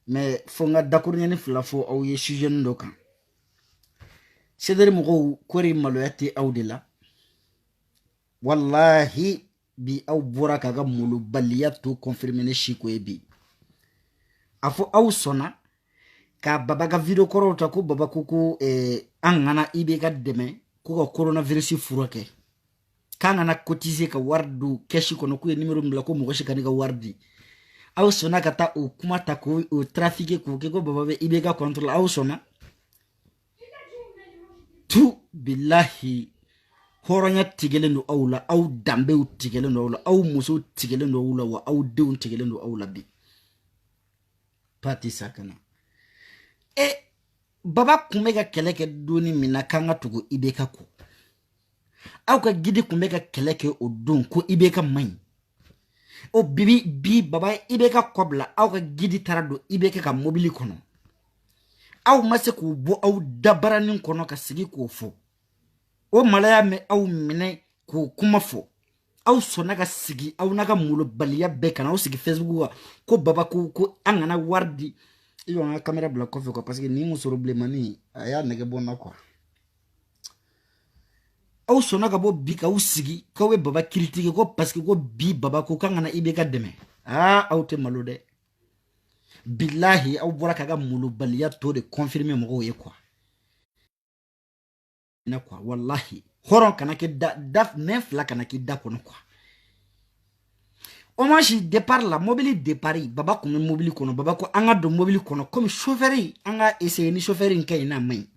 mais fonga dakurnya ni flafo au ye sujet ndoka sedere mo kori maloyati audila wallahi bi au bora kaga mulu baliyatu confirmer ne shiko ebi afo au sona ka baba ka video koro ta ko baba kuku angana ibe ka deme ko ka coronavirus furoke kana na cotiser ka wardu keshi kono ku numéro mbla ko mo shikani ka wardi aw sona kata o kuma ta ko o trafiquer ko ke ko baba be ibe ka contrôle aw sona tu billahi horonya tigelendo awla aw dambe tigelendo awla aw muso tigelendo awla wa aw deun tigelendo awla bi pati sakana baba kumeka keleke doni mina kanga tugo ibeka ko aw ka gidi kumeka keleke o don ko ibeka mai o bibi bi baba ibeka kobla aw ka gidi tarado ibeka ka mobili kono aw mase ko bo aw dabaranin kono ka sigi ko fo o malaya me aw mine ko kuma fo aw sona ka sigi aw naga mulo baliya be kana aw sigi Facebook ko baba ko angana wardi iyo nga kamera bla kofi ko parce que ni musoro blemani aya nege bona quoi aw sona ka bo bi ka usigi ka we baba critique ko parce que ko bi baba ko kangana ibe ka deme aw te malode billahi aw bora kaga mulu baliya to de confirmer mo ye quoi na quoi wallahi horon kana ke daf nef la kana ki da kono quoi Omanji départ la mobile départ baba ko mobile kono baba ko anga do mobile kono comme chauffeur anga essayer ni chauffeur nkay na may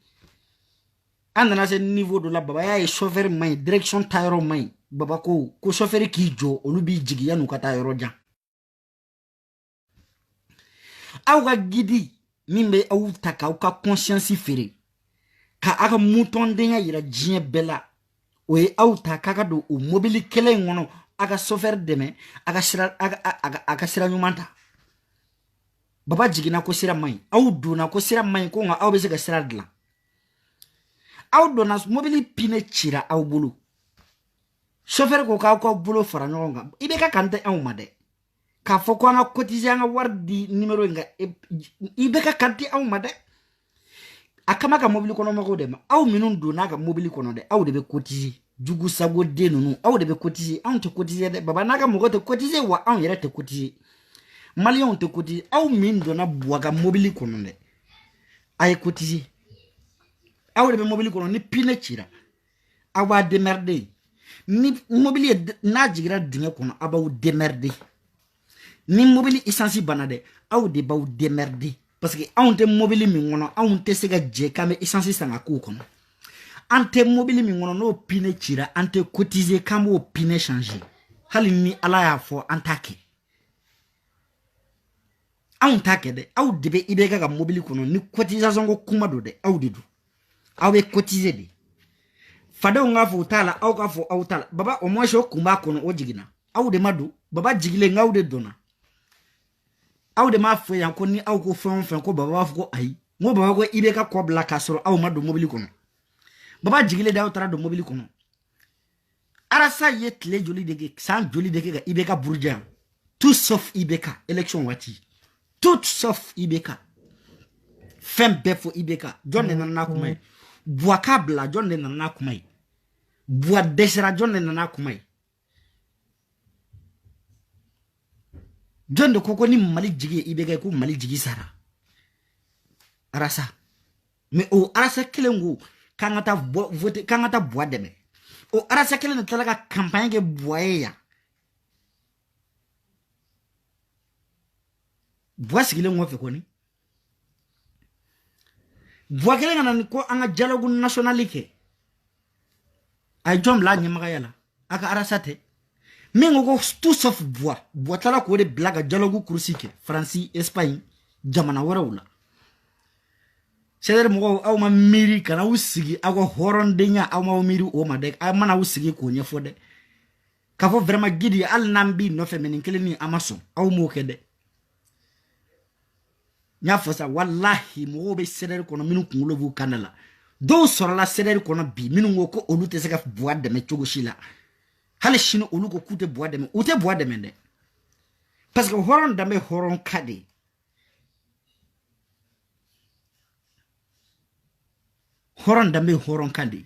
andana ce niveau de la baba ya chauffeur may direction tayro may baba ko chauffeur ki jo olubi jigi yanu kata yoro jan awga gidi mimbe awu taka ka conscience fere ka aka mouton denya yira jien bela oye awu taka do o mobile kele ngono aga chauffeur deme aga sira nyumanta baba jigina ko sira mai aw dona ko sira mai ko nga aw be se ga sira dla aw dona mobili pine chira aw bulu chauffeur ko ka ko bulu fara nyonga ibe ka kante aw made ka fo ko na cotiser nga wardi numéro nga ibe ka kante aw made akama ka mobili kono mako dem aw minun dona ka mobili kono de aw de be cotiser jugu sago de nunu aw de be cotiser aw te cotiser de baba naga mo te cotiser wa aw yere te cotiser malion te cotiser aw min dona buaga mobili kono de ay cotiser aw de be mobili kono ni pine chira awa demerder ni mobili na jigira dinga kono abaw demerder ni mobili essence banade aw de baw demerder parce que aw te mobili mi ngono aw te sega je kame essence sanga ku kono ante mobile mi ngono no pine chira ante cotiser kamo pine changer hali ni ala ya fo antake aw take de aw debe ibega ga mobile kono ni cotisation go kuma do de aw didu aw be cotiser de fado nga fo tala aw ka fo aw tala baba o mo sho kuma kono o jigina aw de madu baba jigile ngaw de dona aw de ma fo yan ko ni aw ko fon ko baba fo ko ai mo baba ko ibega ko bla ka soro aw madu mobile kono baba jigile da utara do mobile kono arasa yetle joli dege san joli dege ga ibeka burja tout sauf ibeka élection wati tout sauf ibeka fem befo ibeka jonne na kumai bua kabla jonne na kumai bua desera jonne na kumai jonde koko ni mali jigi ibeka ku mali jigi sara arasa mais o arasa kelengu kangata vote kangata bois deme o arasa kele na talaga campagne ke boye ya bois sigile ngofe koni bois kele na ko anga dialogue nationalité ay jom la nyamaga yala aka arasa te mengo ko tout sauf bois tala ko de blaga dialogue kurusike France Espagne jamana warawula seder mo aw ma miri kana usigi ago horon denya aw ma miri o ma de ay mana usigi ko nyefo de ka fo vraiment gidi al nambi no fe menin keleni amason aw mo kede nya fo sa wallahi mo be seder ko no minu kungulo bu kanala do soro la seder ko no bi minu ngo ko olute se ka bois de me chogo shila hale shino olu ko kute bois de me ute bois de me de parce que horon dambe horon kade horon dambe horon kandi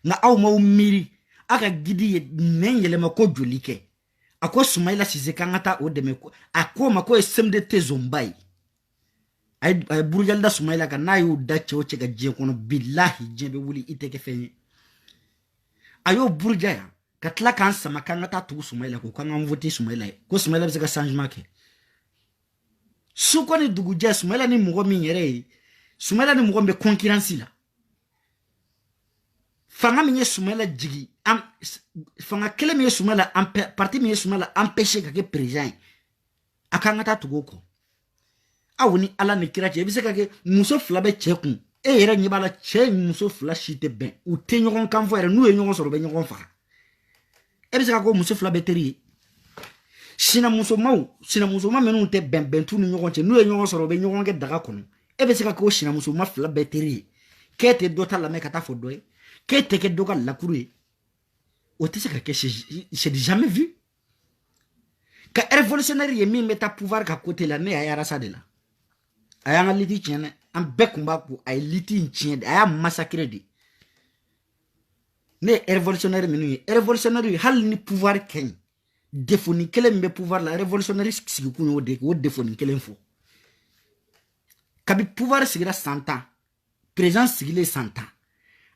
nga aw ma miri aka gidi ye nen yelema ko jolike ako Sumaila Cissé kangata o deme ko ako mako SMD zombai ay burgal da Sumaila ka nayu dace o cega je kono billahi jebe wuli iteke fenye ayo burjaya katla kan sama kangata tu Sumaila ko kan voter Sumaila ko Sumaila bisa ka changement ke suko ni duguja Sumaila ni mugo minyere Sumaila ni mugo be concurrence la fanga minye Sumaila jigi fanga kele minye Sumaila parti minye Sumaila empêcher ka ke président akangata tugo ko awuni ala ne kira che bisa ka ke muso fla be chekun e yere nyibala che muso fla shite ben u te nyogon kan fo yere nu e nyogon soro be nyogon fa e bisa ka ko muso fla be teri sina muso ma menu te ben tu ni nyogon che nu e nyogon soro be nyogon ke daga kono e bisa ka ko sina muso ma fla be teri kete dota la me kata fo doy kete ke doka la kuru o te se ka ke c'est jamais vu ka révolutionnaire yemi meta pouvoir ka côté la ne ayara sa de la ayanga liti tiene am bekumba ku ay liti tiene aya massacre de ne révolutionnaire menu révolutionnaire hal ni pouvoir ken defoni kele mbe pouvoir la révolutionnaire sigi ku no de ko defoni kele fo kabi pouvoir sigira 100 ans présence sigile 100 ans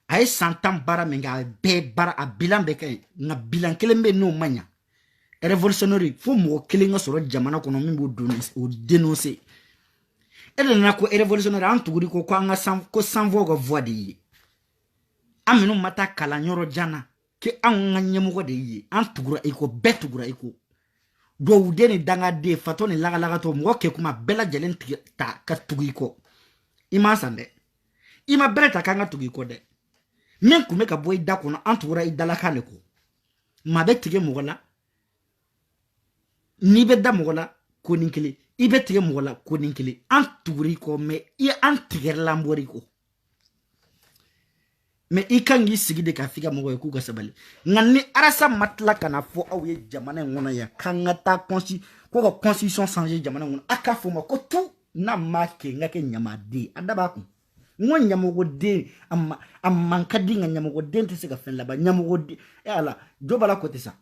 ay 100 ans bara menga be bara a bilan be kay na bilan kele mbe no manya révolutionnaire fo mo kele nga soro jamana kono mimbo dénoncer ele na ko révolutionnaire antuguri ko kwanga ko sanvo go voix de yi amenu mata kala nyoro jana ke anga nyemugo de yi antugura iko betugura iko do udeni danga de fatoni laga to mo ke kuma bela jelen ta ka tugiko ima sande ima bereta kanga tugiko de men kume ka boy da kono antugura idala kale ko mabetige mogola ni be da mogola ko ninkele ibe tige mogola ko ninkele antuguri ko me i antiger lambori ko me ikangi sigide ka fika mogo ku ga sabali ngani arasa matla kana fo awye jamana ngona ya kangata ko constitution changer jamana ngona aka fo ma ko tu na make ngake nyamade adaba ku ngon nyamogo de amma kadi nyamogo de ntse ka fen laba nyamogo de ala jobala ko tesa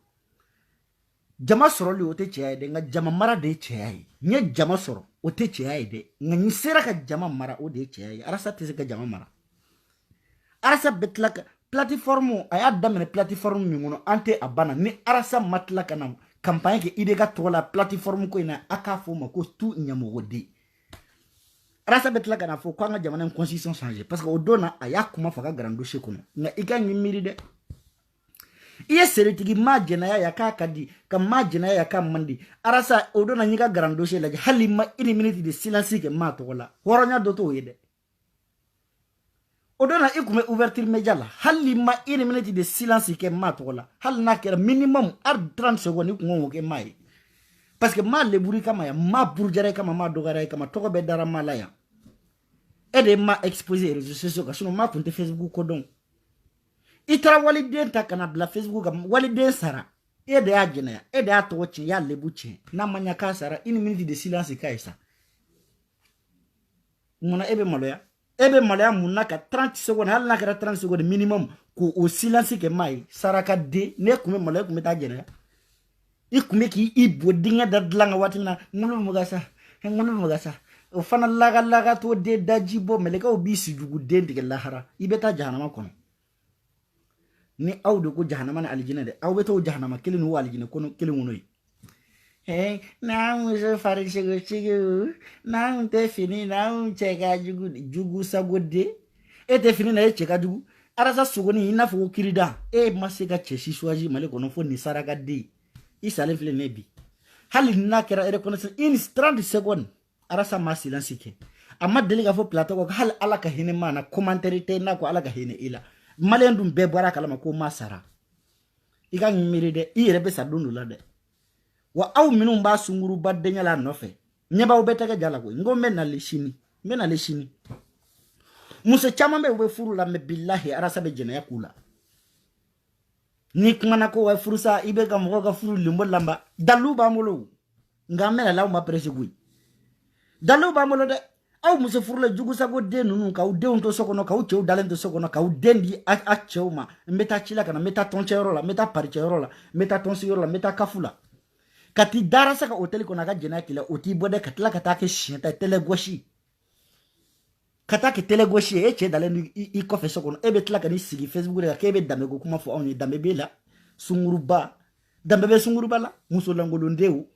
jama soro li ote cheye de nga jama mara de cheye nye jama soro ote cheye de nga nisera ka jama mara o de cheye arasa tese ka jama mara arasa betlaka plateforme aya damene plateforme mi ngono ante abana ni arasa matlaka na campagne ke ide ga tola plateforme ko ina aka fo ma ko tu nyamo wodi arasa betlaka na fo kwanga jamana en constitution changer parce que odona aya kuma faka grando shekuno nga iga nyimiri de iye seretigi majena ya kadi ka majena ya ka mandi arasa odona nyiga grando she la halima ini minute de silence ke ma tola horonya doto yede odona ikume ouverture média la halima une minute de silence ke ma tola hal na kera minimum 30 secondes ko ngo ke mai parce que ma le buri kama ya ma burjare kama ma dogare kama toko be dara mala ya ede ma exposer réseaux sociaux ka sino ma punte Facebook ko don itara waliden ta kana bla Facebook ga waliden sara ede ajena ya ede ato chi ya lebuchi na manya ka sara une minute de silence ka isa mona ebe maloya ebe malaya munaka 30 secondes hal nakara 30 secondes minimum ko o silence ke mai saraka de ne kume malaya kume ta jena ikume ki ibo dinga dadlanga watina ngulu mugasa o fana laga to de dajibo meleka obisi jugu de ndige lahara ibeta jahannama kono ni awdo ko jahannama na aljina de awbeto jahannama kelinu waljina kono kelinu noy hey now je fare chigu now te fini now cheka jugu sagode e te fini na cheka jugu arasa sugoni ina fo kirida e masega cheshi swaji male kono fo ni saraka de isale fle nebi hali na kera e reconnaissance in 30 secondes arasa ma silence ke amma deliga fo plateau ko hal alaka hine mana commentaire te na ko alaka hine ila male ndum be baraka lama ko masara iga miride ire be sadundu la de wa aw minun ba sunguru badde nyala nofe nyeba ubeteke jala ko ngombe na leshini muso chama be we furu la me billahi arasa be jena yakula ni kumana ko we furu sa ibe ga mo ga furu limbo lamba dalu ba molo ngamela la ma presse gui dalu ba molo de aw muso furula jugu sago den nunu ka u denw to sokono ka u cɛw dalen to sokono ka u den di a cɛw ma n bɛ taa ci la ka na n bɛ taa tɔncɛyɔrɔ la n bɛ taa paricɛyɔrɔ la n bɛ taa tɔnsigiyɔrɔ la n bɛ taa kafu la ka t'i dara sa ka hôtel kɔnɔ a ka jɛnɛya k'i la o t'i bɔ dɛ ka tila ka taa kɛ siɲɛ ta télé gosi ka taa kɛ télé gosi ye e cɛ dalen do i kɔfɛ so kɔnɔ e bɛ tila ka n'i sigi Facebook de kan k'e bɛ danbe ko kuma fɔ anw ye danbe b'e la sunguruba danbe bɛ sunguruba la musolangolondenw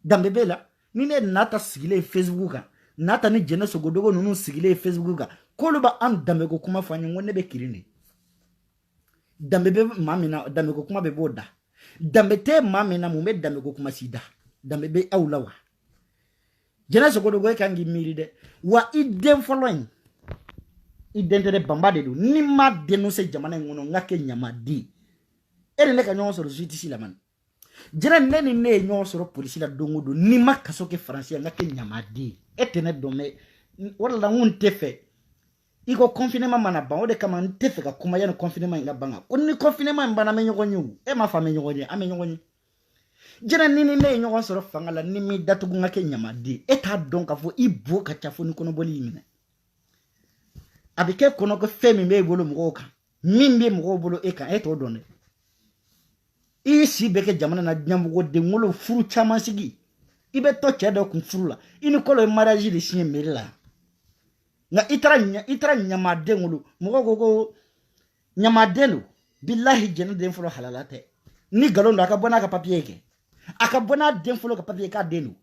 danbe b'e la ni ne nata sigilen Facebook kan nata ni jɛnɛ sogodogo ninnu sigilen Facebook kan k'olu b'a an danbe ko kuma fɔ an ye n ko ne bɛ kirin de danbe bɛ maa min na danbe ko kuma bɛ b'o da danbe tɛ maa min na mun bɛ danbe ko kuma si da danbe bɛ aw la wa jɛnɛ sogodogo e kan k'i miiri dɛ wa i den fɔlɔ in i den tɛ dɛ banba de don ni ma dénoncer jamana in kɔnɔ n ka kɛ ɲamaden e ni ne ka ɲɔgɔn sɔrɔ justice la man jɛnɛ ne ni ne ye ɲɔgɔn sɔrɔ polisi la don o don ni ma kaso kɛ faransi n ka kɛ ɲamaden e tɛ ne dɔn mɛ o de la n ko n tɛ fɛ i ko confinement mana ban o de kama n tɛ fɛ ka kuma yanni confinement in ka ban ko ni confinement in banna an bɛ ɲɔgɔn ye o e m'a fɔ an bɛ ɲɔgɔn ye an bɛ ɲɔgɔn ye jɛnɛ ni ne ye ɲɔgɔn sɔrɔ fanga la ni mi datugu n ka kɛ ɲamaden e t'a dɔn k'a fɔ i bo ka ca fo ni kɔnɔbɔli y'i minɛ a bɛ kɛ kɔnɔ ko fɛn min b'e bolo mɔgɔw kan min bɛ mɔgɔw bolo e kan e t'o dɔn dɛ i si bɛ kɛ jamana na ɲɛmɔgɔden wolo furu caman sigi i bɛ tɔ cɛ dɔ kun furu la i ni kɔlɔ ye mariage de siɲɛ mairie la nka i taara ɲamaden wolo mɔgɔ ko ɲamaden don bilahi jɛnɛ den fɔlɔ halala tɛ ni nkalon don a ka bɔ n'a ka papiye kɛ a ka bɔ n'a den fɔlɔ ka papiye k'a den don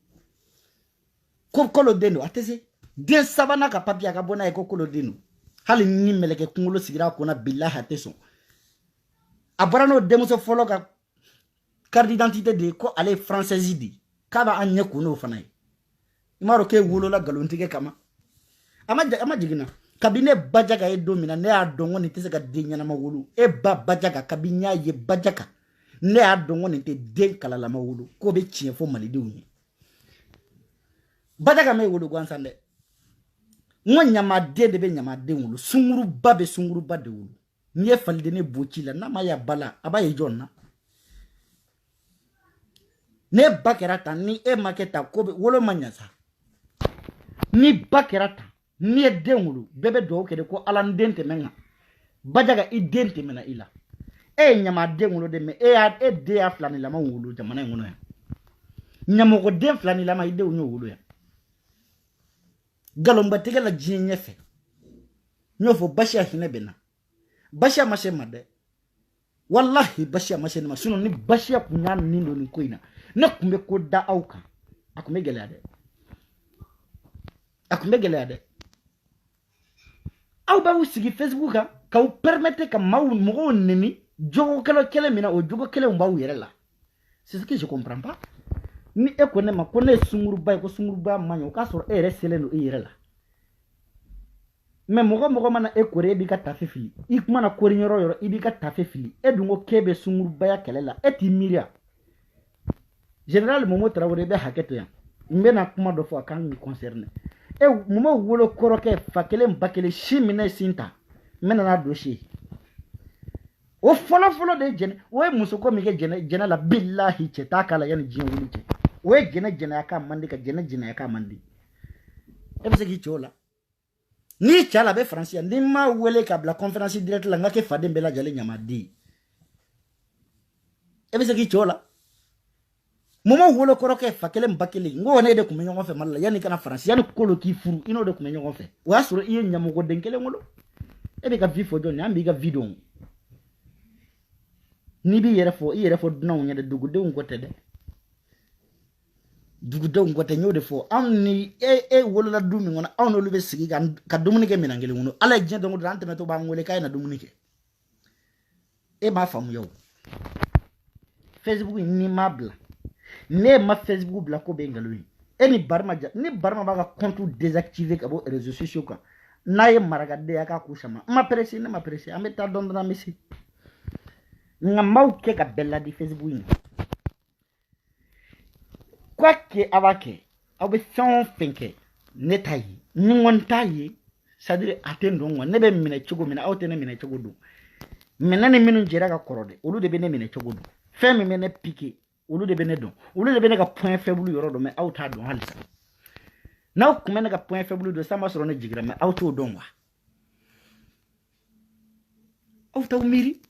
ko kolo den don a tɛ se den sabanan ka papiye a ka bɔ n'a ye ko kolo den don hali ni mɛlɛkɛ kunkolo sigira a kunna bilahi a tɛ sɔn a bɔra n'o denmuso fɔlɔ ka carte d'identité de ye ko ale ye française de ye k'a b'an ɲɛ kun n'o fana ye i m'a dɔn k'e wolola nkalontigɛ kama a ma jiginna kabi ne Bajaga ye don min na ne y'a dɔn ko nin tɛ se ka den ɲɛnama wolo e ba Bajaga kabi n y'a ye Bajaga ne y'a dɔn ko nin tɛ den kalalama wolo k'o bɛ tiɲɛ fɔ malidenw ye Bajaga m'e wolo gansan dɛ n ko ɲamaden de bɛ ɲamaden wolo sunguruba bɛ sunguruba de wolo n'i ye falideni bo ci la n'a ma ya bala a b'a ye jɔn na ne ba kɛra tan ni e ma kɛ tan ko wolo ma ɲa sa ni ba kɛra tan ni ye den wolo bɛɛ bɛ dugawu kɛ de ko ala n den tɛmɛ kan Bajaga i den tɛmɛna i la e ye ɲamaden wolo de mɛ e den y'a filanilama wolo jamana in kɔnɔ yan ɲamɔgɔden filanilama i denw y'o wolo yan nkalonbatigɛ la diɲɛ ɲɛfɛ n y'o fɔ Basiya hinɛ bɛ na Basiya ma se ma dɛ wallahi Basiya ma se ne ma sinon ni Basiya kun y'a nin don nin ko in na ne kun bɛ ko da aw kan a kun bɛ gɛlɛya dɛ a kun bɛ gɛlɛya dɛ aw b'aw sigi Facebook kan k'aw permettre ka mɔgɔw neni jogokɛla kelen min na o jogo kelenw b'aw yɛrɛ la c'est ce que je comprends pas ni e ko ne ma ko ne ye sunguruba ye ko sunguruba man ɲɛ o k'a sɔrɔ e yɛrɛ selen don e yɛrɛ la mais mɔgɔ mana e kori e b'i ka tafe fili i kuma na kori yɔrɔ yɔrɔ i b'i ka tafe fili e dun ko k'e bɛ sungurubaya kɛlɛ la e t'i miiri ya général Momo Traoré e bɛ hakɛ to yan n bɛna kuma dɔ fɔ a kan k'i concerner e Momo wolo kɔrɔkɛ fa kelen ba kelen si minɛ sin ta n bɛna n'a dossier o fɔlɔ de ye jɛnɛ o ye muso ko min kɛ jɛnɛ la billahi cɛ t'a k'a la yanni diɲɛ wuli cɛ o ye jɛnɛya k'a man di ka jɛnɛya k'a man di e bɛ se k'i cɛ o la ni cɛ la a bɛ faransi yan ni ma wele k'a bila conférence directe la n ka kɛ faden bɛɛ lajɛlen ɲamaden e bɛ se k'i cɛ o la Momo wolo kɔrɔkɛ fa kelen ba kelen n ko ne de tun bɛ ɲɔgɔn fɛ Mali la yanni kana faransi yanni kolo k'i furu i n'o de tun bɛ ɲɔgɔn fɛ o y'a sɔrɔ i ye ɲamɔgɔden kelen wolo e bɛ ka vie fɔ jɔn an b'i ka vie dɔn n'i b'i yɛrɛ fɔ i yɛrɛ fɔ dunanw ɲɛ dɛ dugudenw kɔ tɛ dɛ dugudenw kɔ tɛ n y'o de fɔ anw ni e wolola du min kɔnɔ anw n'olu bɛ sigi ka dumuni kɛ minɛn kelen kɔnɔ ala ye diɲɛ don o don an tɛmɛtɔ b'an wele k'a ye na dumuni kɛ e m'a faamuya o Facebook n'i m'a bila ne ma Facebook bila ko bɛ nkalon ye e ni Barima b'a ka compte désactiver ka bɔ réseaux sociaux kan n'a ye marakaden a k'a k'u sama n ma pressé ne ma pressé an bɛ taa dɔn dɔrɔn an bɛ se nka m'aw kɛ ka bɛɛ ladi Facebook in quoi que a b'a kɛ aw bɛ fɛn o fɛn kɛ ne t'a ye ni n kɔni t'a ye c'est-à-dire a tɛ n dɔn quoi ne bɛ minɛ cogo min na aw tɛ ne minɛ cogo dɔn minɛ ni minnu jɛra ka kɔrɔ dɛ olu de bɛ ne minɛ cogo dɔn fɛn min bɛ ne piqué olu de bɛ ne dɔn olu de bɛ ne ka point faible yɔrɔ dɔn mais aw t'a dɔn halisa n'aw kun bɛ ka point faible de ça ma sɔrɔ ne jigira mais aw t'o dɔn wa aw t'aw miiri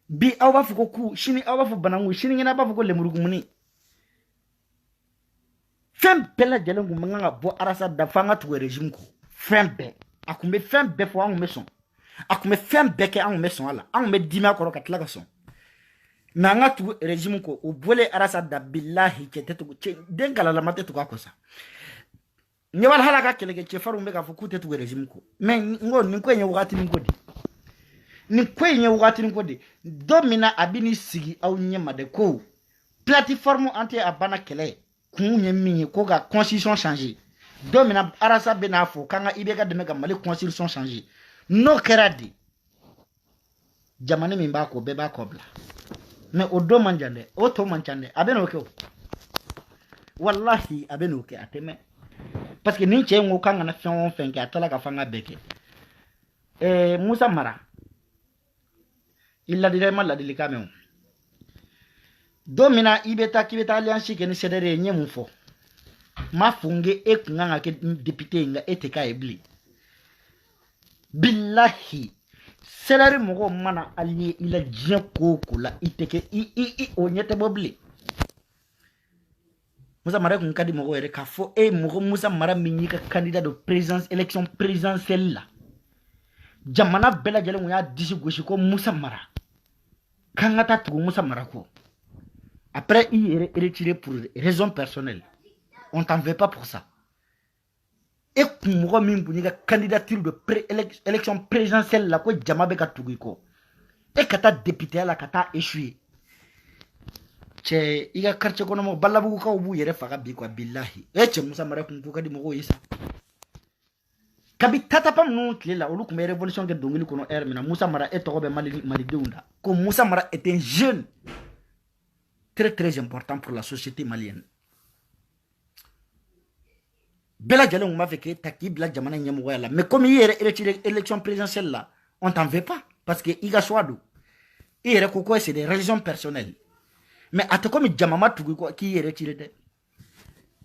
bi aw b'a fɔ ko ku sini aw b'a fɔ banangu sini ɲɛna b'a fɔ ko lemurugumuni fɛn bɛɛ lajɛlen kun man kan ka bɔ arasa da f'an ka tugu régime kɔ fɛn bɛɛ a kun bɛ fɛn bɛɛ fɔ an kun bɛ sɔn a kun bɛ fɛn bɛɛ kɛ an kun bɛ sɔn a la an kun bɛ dimi a kɔrɔ ka tila ka sɔn mais an ka tugu régime kɔ o bɔlen arasa da bilahi cɛ tɛ tugu cɛ den galalama tɛ tugu a kɔ sa ɲɛwali hali a ka kɛlɛkɛcɛfarinw bɛ k'a fɔ k'u tɛ tugu régime kɔ mais n ko nin ko in ye wagatinin ko de nin ko in ye wagatinin ko de don min na a bɛ n'i sigi aw ɲɛma de ko plateforme anti a banna kɛlɛ kun ye min ye ko ka constitution changer don min na arasa bɛ n'a fɔ k'an ka IBK dɛmɛ ka Mali constitution changer n'o kɛra de jamana min b'a kɔ bɛɛ b'a kɔ bila mais o don man jan dɛ o tɔ man ca dɛ a bɛ n'o kɛ o wallahi a bɛ n'o kɛ a tɛ mɛn parce que ni cɛ in ko k'an kana fɛn o fɛn kɛ a tila ka fɔ an ka bɛɛ kɛ Musa Mara i ladila i ma ladilikan mɛn o don min na i bɛ taa k'i bɛ taa alliance kɛ ni CDR ye n ye mun fɔ n m'a fɔ n ko e kun kan ka kɛ député ye nka e tɛ k'a ye bilen bilahi CDR mɔgɔw mana allié i la diɲɛ ko o ko la i tɛ kɛ i o ɲɛ tɛ bɔ bilen Musa Mara kun ka di mɔgɔw yɛrɛ k'a fɔ mɔgɔ Musa Mara min y'i ka candidat de présidence élection présidentielle la jamana bɛɛ lajɛlen kun y'a disi gosi ko Musa Mara k'an ka taa tugu Musa Mara kɔ après i yɛrɛ retiré pour raison personnelle on t'en veut pas pour ça e kun mɔgɔ min kun y'i ka candidature de élection présidentielle la ko jama bɛ ka tugu i kɔ e ka taa député la ka taa échouer cɛ i ka quartier kɔnɔ balabugukaw b'u yɛrɛ faga bi quoi bilahi cɛ Musa Mara kun ko ka di mɔgɔw ye sa kabi tatapa ninnu tile la olu kun bɛ révolution kɛ dongili kɔnɔ heure min na Musa Mara e tɔgɔ bɛ malidenw da ko Musa Mara est un jeune très important pour la société malienne bɛɛ lajɛlen kun b'a fɛ k'e ta k'i bila jamana ɲɛmɔgɔya la mais comme i yɛrɛ retiré élection présidentielle la on t'en veut pas parce que i ka choix don i yɛrɛ ko c'est des raisons personnelles mais a tɛ komi jama ma tugu kɔ k'i yɛrɛ retiré dɛ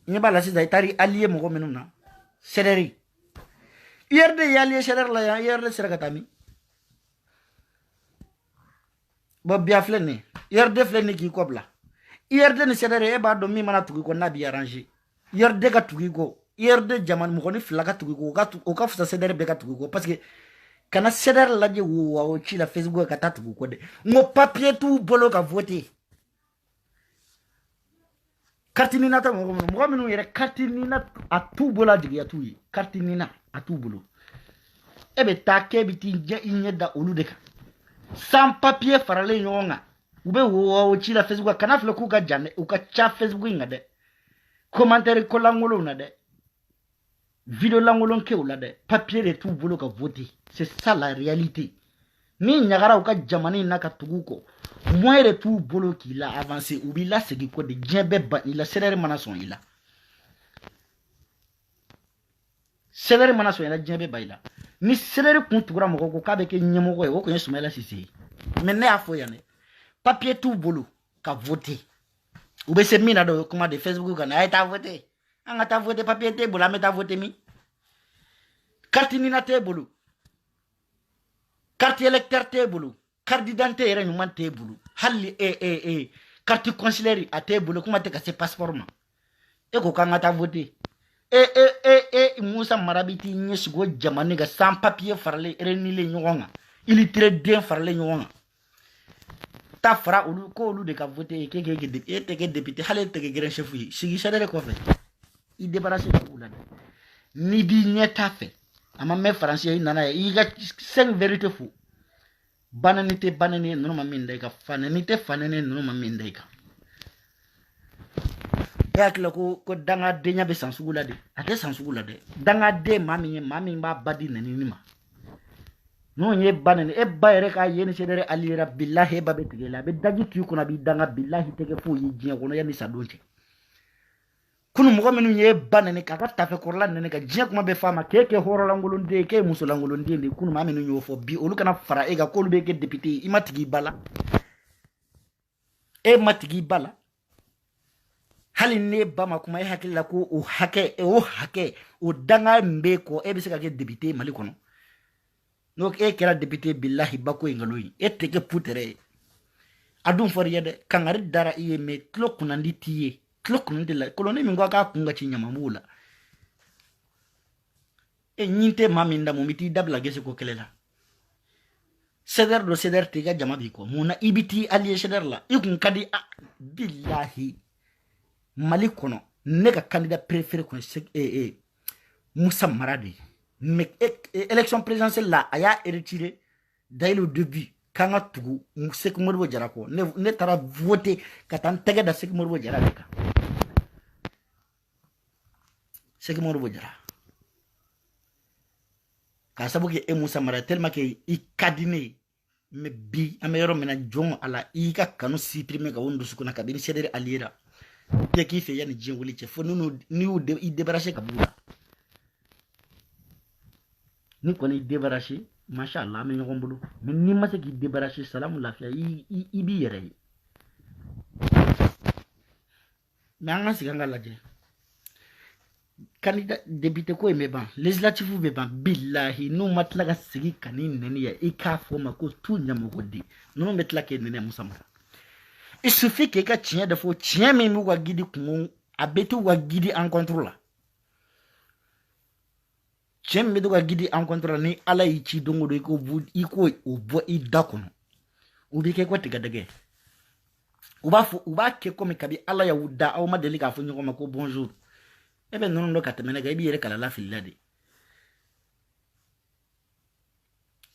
ɲɛ b'a la sisan i taara i allié mɔgɔ minnu na CDR IRD ye allié CDR la yan IRD sera ka taa min bon biya filɛ nin ye IRD filɛ nin k'i kɔ bila IRD ni CDR e b'a dɔn min mana tugu i kɔ n'a b'i arrangé IRD ka tugu i kɔ IRD jamana mɔgɔ ni fila ka tugu i kɔ o ka fisa CDR bɛɛ ka tugu i kɔ parce que kana CDR lajɛ wo ci la Facebook ka taa tugu i kɔ dɛ n ko papier t'u bolo ka voter carte nina tɛ mɔgɔ minnu yɛrɛ carte nina a t'u bolo a jigiya t'u ye carte nina a t'u bolo e bɛ taa k'e bɛ t'i ɲɛ da olu de kan sans papier faralen ɲɔgɔn kan u bɛ wo ci la Facebook kana filɛ k'u ka jan dɛ u ka ca Facebook in kan dɛ commentaire ko lankolonw na dɛ video lankolon kɛ u la dɛ papier de t'u bolo ka voter c'est ça la réalité ni ɲagara u ka jamana in na ka tugu kɔ moyen de t'u bolo k'i la avancer u b'i lasegin kɔ de diɲɛ bɛɛ ban i la CDR mana sɔn i la CDR mana sɔn i la diɲɛ bɛɛ ban i la ni CDR kun tugura mɔgɔ ko k'a bɛ kɛ ɲɛmɔgɔ ye o kun ye Soumaïla Cissé ye mais ne y'a fɔ yan dɛ papier t'u bolo ka voter u bɛ se min na dɛ kuma de Facebook kan a ye taa voter an ka taa voter papier t'e bolo an bɛ taa voter min carte nina t'e bolo carte électeur t'e bolo carte d'identité yɛrɛ ɲuman t'e bolo hali carte consulaire a t'e bolo kuma tɛ ka se passeport ma e ko k'an ka taa voter Musa Mara bɛ t'i ɲɛsigi o jamana kan sans papier faralen renilé ɲɔgɔn kan illettré den faralen ɲɔgɔn kan ta fara olu ko olu de ka voter e tɛ kɛ député hali e tɛ kɛ grand chef ye sigi CDR kɔfɛ i débarrasser ka b'u la dɛ n'i b'i ɲɛ t'a fɛ a ma mɛn faransi i nana ye i ka 5 vérité fo banani tɛ banani ninnu ma min da i kan fanani tɛ fanani ninnu ma min da i kan e hakili ko dangadenya bɛ san sugu la de a tɛ san sugu la dɛ dangaden maa min ye maa min b'a ba di nenini ma n'o ye ba neni e ba yɛrɛ k'a ye ni CDR alliera bilahi e ba bɛ tigɛ i la a bɛ daji tu i kɔnɔ a b'i danga bilahi tɛ kɛ foyi ye diɲɛ kɔnɔ yanni sa don cɛ kunu mɔgɔ minnu ye ba neni k'a ka tafe kɔrɔla neni ka diɲɛ kuma bɛ f'a ma k'e kɛ hɔrɔnlangolonden ye k'e musolangolonden de kunu maa minnu y'o fɔ bi olu kana fara e kan k'olu bɛ kɛ député ye i ma tigi i ba la e ma tigi i ba la hali ne ba ma kuma hakilla ko o hake o danga mbe ko e be se ka ke député Mali kono no e kera député billahi bako ngaloyi e teke putere adun for yede kangari dara iye me klo kunandi tiye klo kunandi la kolone mi ngwa ka kunga chinyama mula e nyinte maminda mumiti dabla gese ko kelela seder do seder tiga jama bi ko muna ibiti ali seder la ikun kadi billahi Mali kono ne ka candidat préféré kono Moussa Maradi mais élection présidentielle là aya retiré dès le début quand a tugu Sek Modibo Diarra ko ne tara voter ka tan tege da Sek Modibo Diarra de ka Sek Modibo Diarra ka sabu ke Moussa Maradi tellement que i kadine mais bi ameyoro mena jon ala i ka kanu supprimer ka wondu sukuna ka bin ceder aliera te ki fe yani jin wuli che fo ni u i débarrasser ka bula ni koni débarrasser machallah me ñogon bulu mais ni ma se ki débarrasser salam lafiya i bi yere mais anga siganga laje candidat député ko me ban législatif be ban billahi no matla ga sigi kanin neni ya ika fo ma ko tu nyamo ko di no metla ke neni musama il suffit que ka tien de fo tien me mu wa gidi kumu abetu wa gidi en contrôle tien me do wa gidi en contrôle ni ala yi ci dongo do ko bu iko o bo i dakono ubi ke ko tiga dege uba ke ko me kabi ala ya wuda aw ma deli ka fo nyoko ma ko bonjour ebe nono ndo katemene ga ibi yere kala la filade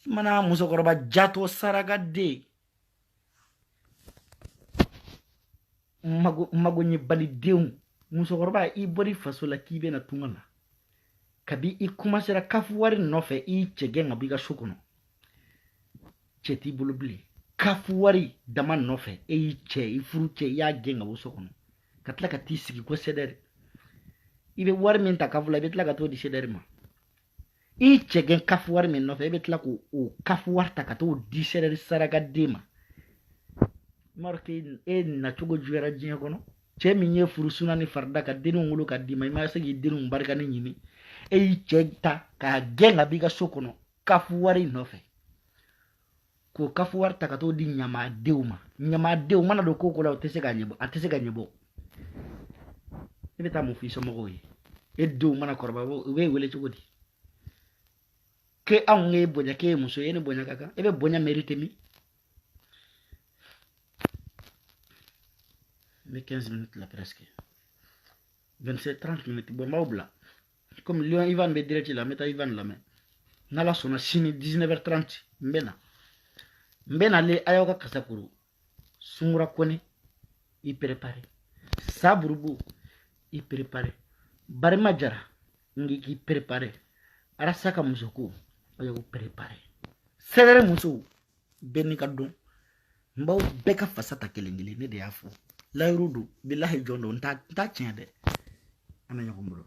mana muso koroba jato saraga de mago ni bali deum muso koroba i bori fasola kibe na tungala kabi i kumasera kafu wari nofe i chege nga biga shukuno cheti bulubli kafu wari dama nofe i che i furu che ya genga wosokono katla ka ti sigi ko sedere ibe war min ta kafula ibe tla ka to di sedere ma i chegen kafu war min nofe ibe tla ko o kafu war ta ka to di sedere saraga dema marke na chugo juera jinya kono che mi nye furu suna ni farda ka denu ngulu ka dima ma segi denu barka ni nyini e chegta ka genga biga sokono kafu wari nofe ko kafu war ta ka to di nyama deuma na do ko la tese ga nyebo ibe ta mo fi so mo yi e deuma na korba we wele chugodi ke anwe bonya ke muso yene bonya kaka ebe bonya mérite mi mais 15 minutes là presque 27-30 minutes bon maubla comme Lyon Ivan me direct la meta Ivan la main nala sona sini 19h30 mbena le ayoka kasakuru sungura kone i préparer sabrubu i préparer barima jara ngi ki préparer arasaka musoko ayo préparer sedere muso benni kadon mbaw beka fasata kelengile ne de afo la rudu billahi jondo nta tiende ana nyakumbulo